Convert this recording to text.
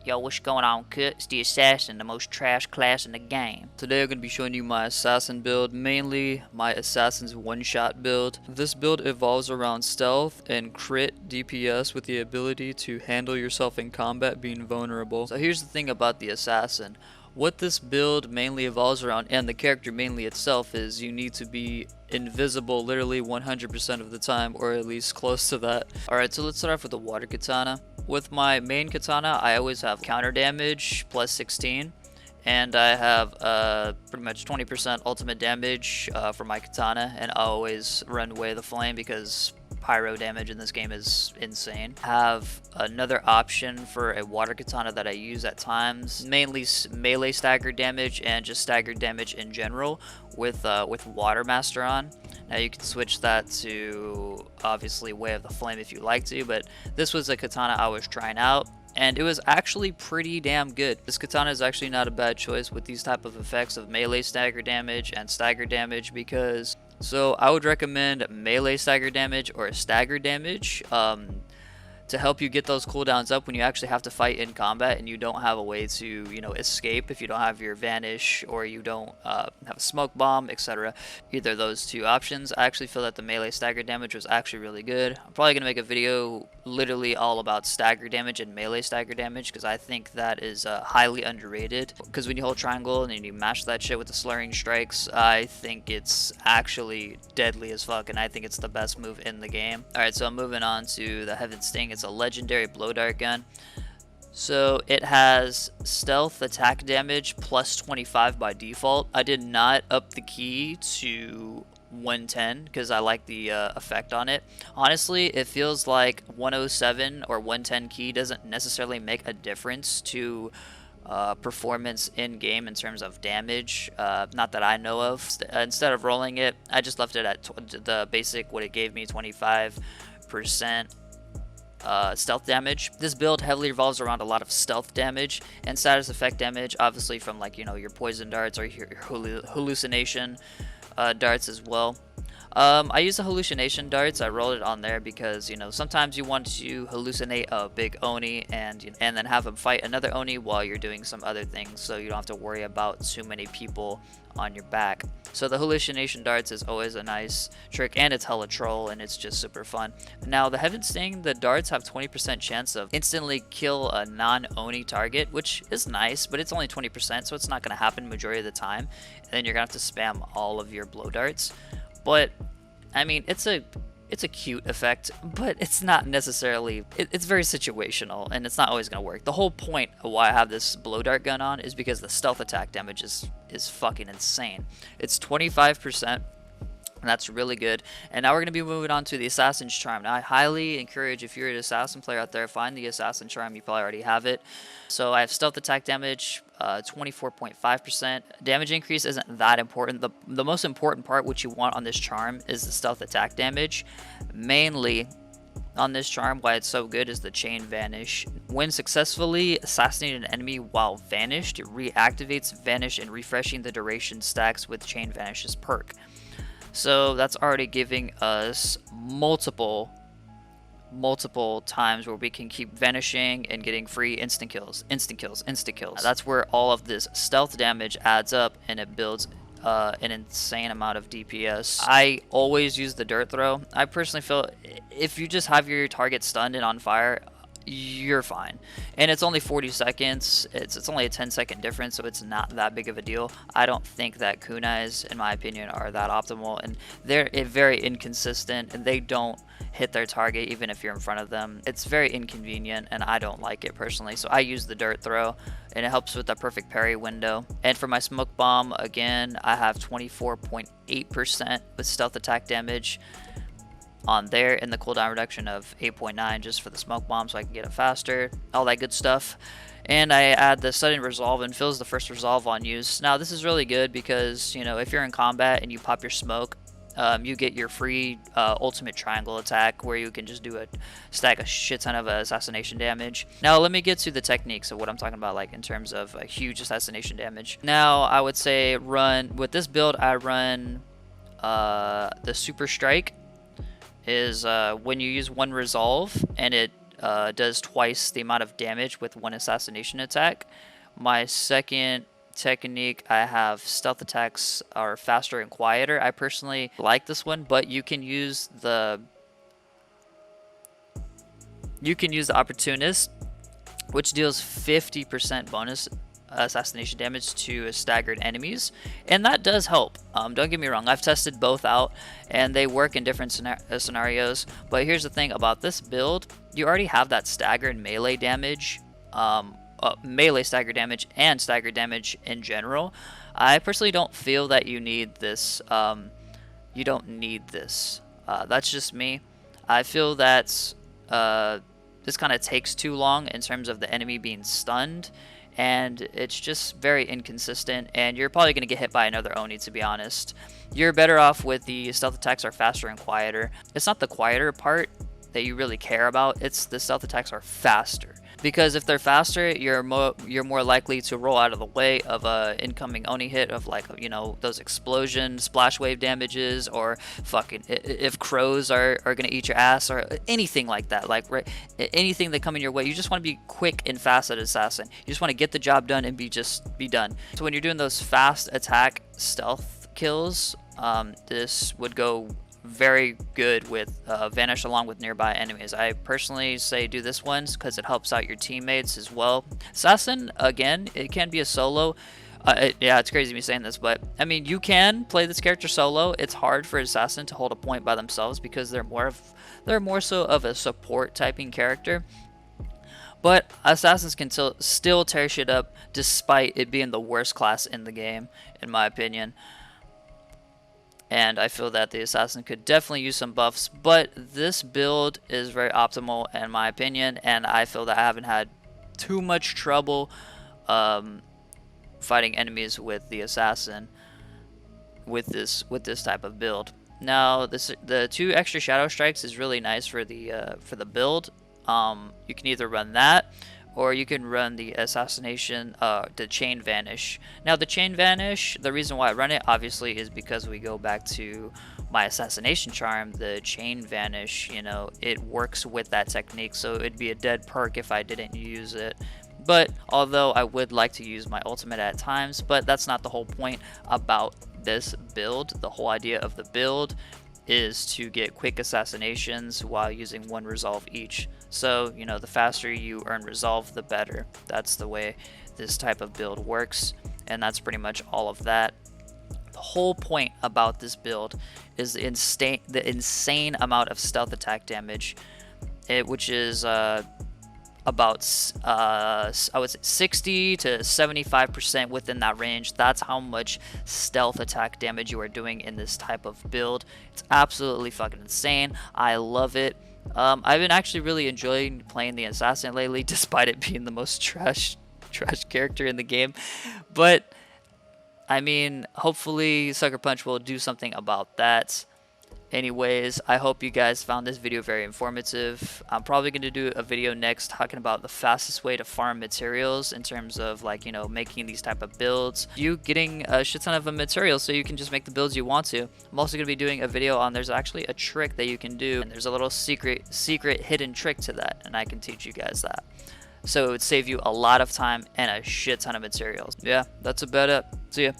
Yo, what's going on, Kut? It's the Assassin, the most trash class in the game. Today I'm going to be showing you my Assassin build, mainly my Assassin's one-shot build. This build evolves around stealth and crit DPS with the ability to handle yourself in combat being vulnerable. So here's the thing about the Assassin. What this build mainly evolves around, and the character mainly itself, is you need to be invisible literally 100% of the time, or at least close to that. Alright, so let's start off with the water katana. With my main katana, I always have counter damage plus 16. And I have pretty much 20% ultimate damage for my katana, and I always run away the flame because pyro damage in this game is insane. Have another option for a water katana that I use at times, mainly melee stagger damage and just staggered damage in general with Water Master on. Now you can switch that to obviously Way of the Flame if you like to, but this was a katana I was trying out, and it was actually pretty damn good. This katana is actually not a bad choice with these type of effects of melee stagger damage and stagger damage, because so I would recommend melee stagger damage or stagger damage to help you get those cooldowns up when you actually have to fight in combat and you don't have a way to, you know, escape if you don't have your vanish or you don't have a smoke bomb, etc. Either of those two options. I actually feel that the melee stagger damage was actually really good. I'm probably going to make a video literally all about stagger damage and melee stagger damage because I think that is highly underrated. Because when you hold triangle and then you mash that shit with the slurring strikes, I think it's actually deadly as fuck, and I think it's the best move in the game. Alright, so I'm moving on to the Heaven Sting. It's a legendary blow dart gun. So it has stealth attack damage plus 25 by default. I did not up the key to 110 because I like the effect on it. Honestly, it feels like 107 or 110 key doesn't necessarily make a difference to performance in game in terms of damage, not that I know of. Instead of rolling it, I just left it at the basic, what it gave me, 25% stealth damage. This build heavily revolves around a lot of stealth damage and status effect damage, obviously from, like, you know, your poison darts or your hallucination darts as well. I use the hallucination darts. I rolled it on there because, you know, sometimes you want to hallucinate a big Oni and then have him fight another Oni while you're doing some other things, so you don't have to worry about too many people on your back. So the hallucination darts is always a nice trick, and it's hella troll, and it's just super fun. Now the Heaven Sting, the darts have 20% chance of instantly kill a non-Oni target, which is nice, but it's only 20%, so it's not going to happen majority of the time, and then you're going to have to spam all of your blow darts. But I mean, it's a cute effect, but it's not necessarily, it's very situational, and it's not always going to work. The whole point of why I have this blow dart gun on is because the stealth attack damage is fucking insane. It's 25%. And that's really good. And now we're going to be moving on to the Assassin's Charm. Now I highly encourage, if you're an Assassin player out there, find the Assassin Charm. You probably already have it. So I have stealth attack damage, 24.5%. Damage increase isn't that important. The most important part, which you want on this charm, is the stealth attack damage. Mainly on this charm, why it's so good, is the chain vanish. When successfully assassinating an enemy while vanished, it reactivates vanish, and refreshing the duration stacks with chain vanish's perk. So that's already giving us multiple times where we can keep vanishing and getting free instant kills. That's where all of this stealth damage adds up, and it builds an insane amount of DPS. I always use the dirt throw. I personally feel if you just have your target stunned and on fire, you're fine, and it's only 40 seconds. It's only a 10-second difference, so it's not that big of a deal. I don't think that kunais, in my opinion, are that optimal, and they're very inconsistent, and they don't hit their target even if you're in front of them. It's very inconvenient, and I don't like it personally, so I use the dirt throw, and it helps with the perfect parry window. And for my smoke bomb, again, I have 24.8% with stealth attack damage on there, and the cooldown reduction of 8.9 just for the smoke bomb, so I can get it faster, all that good stuff. And I add the sudden resolve, and fills the first resolve on use. Now this is really good because, you know, if you're in combat and you pop your smoke, you get your free ultimate triangle attack where you can just do stack a shit ton of assassination damage. Now let me get to the techniques of what I'm talking about, like in terms of a huge assassination damage. Now I would say with this build, I run the super strike. Is when you use one resolve and it does twice the amount of damage with one assassination attack. My second technique, I have stealth attacks are faster and quieter. I personally like this one, but you can use the opportunist, which deals 50% bonus assassination damage to staggered enemies, and that does help. Don't get me wrong, I've tested both out and they work in different scenarios, but here's the thing about this build: you already have that staggered melee damage, melee stagger damage and stagger damage in general. I personally don't feel that you need this. You don't need this. That's just me. I feel that this kind of takes too long in terms of the enemy being stunned, and it's just very inconsistent, and you're probably going to get hit by another Oni, to be honest. You're better off with the stealth attacks are faster and quieter. It's not the quieter part that you really care about, it's the stealth attacks are faster. Because if they're faster, you're more likely to roll out of the way of a incoming Oni hit of, like, you know, those explosion splash wave damages, or fucking if crows are gonna eat your ass, or anything like that. Like, right, anything that come in your way, you just want to be quick and fast at assassin. You just want to get the job done and be done. So when you're doing those fast attack stealth kills, this would go very good with vanish along with nearby enemies. I personally say do this one because it helps out your teammates as well. Assassin, again, it can be a solo. Yeah, it's crazy me saying this, but I mean, you can play this character solo. It's hard for Assassin to hold a point by themselves because they're more so of a support typing character. But Assassins can still tear shit up despite it being the worst class in the game, in my opinion. And I feel that the Assassin could definitely use some buffs, but this build is very optimal in my opinion, and I feel that I haven't had too much trouble fighting enemies with the Assassin with this type of build. Now, the 2 extra Shadow Strikes is really nice for the build. You can either run that, or you can run the assassination, the chain vanish. Now the chain vanish, the reason why I run it obviously is because we go back to my assassination charm. The chain vanish, you know, it works with that technique, so it'd be a dead perk if I didn't use it. But although I would like to use my ultimate at times, but that's not the whole point about this build. The whole idea of the build is to get quick assassinations while using 1 resolve each. So, you know, the faster you earn resolve, the better. That's the way this type of build works, and that's pretty much all of that. The whole point about this build is the insane amount of stealth attack damage, which is about I would say 60 to 75% within that range. That's how much stealth attack damage you are doing in this type of build. It's absolutely fucking insane. I love it. I've been actually really enjoying playing the Assassin lately, despite it being the most trash character in the game. But I mean, hopefully Sucker Punch will do something about that. Anyways, I hope you guys found this video very informative. I'm probably going to do a video next talking about the fastest way to farm materials in terms of, like, you know, making these type of builds. You getting a shit ton of materials so you can just make the builds you want to. I'm also going to be doing a video on there's actually a trick that you can do, and there's a little secret hidden trick to that, and I can teach you guys that. So it would save you a lot of time and a shit ton of materials. Yeah, that's about it. See ya.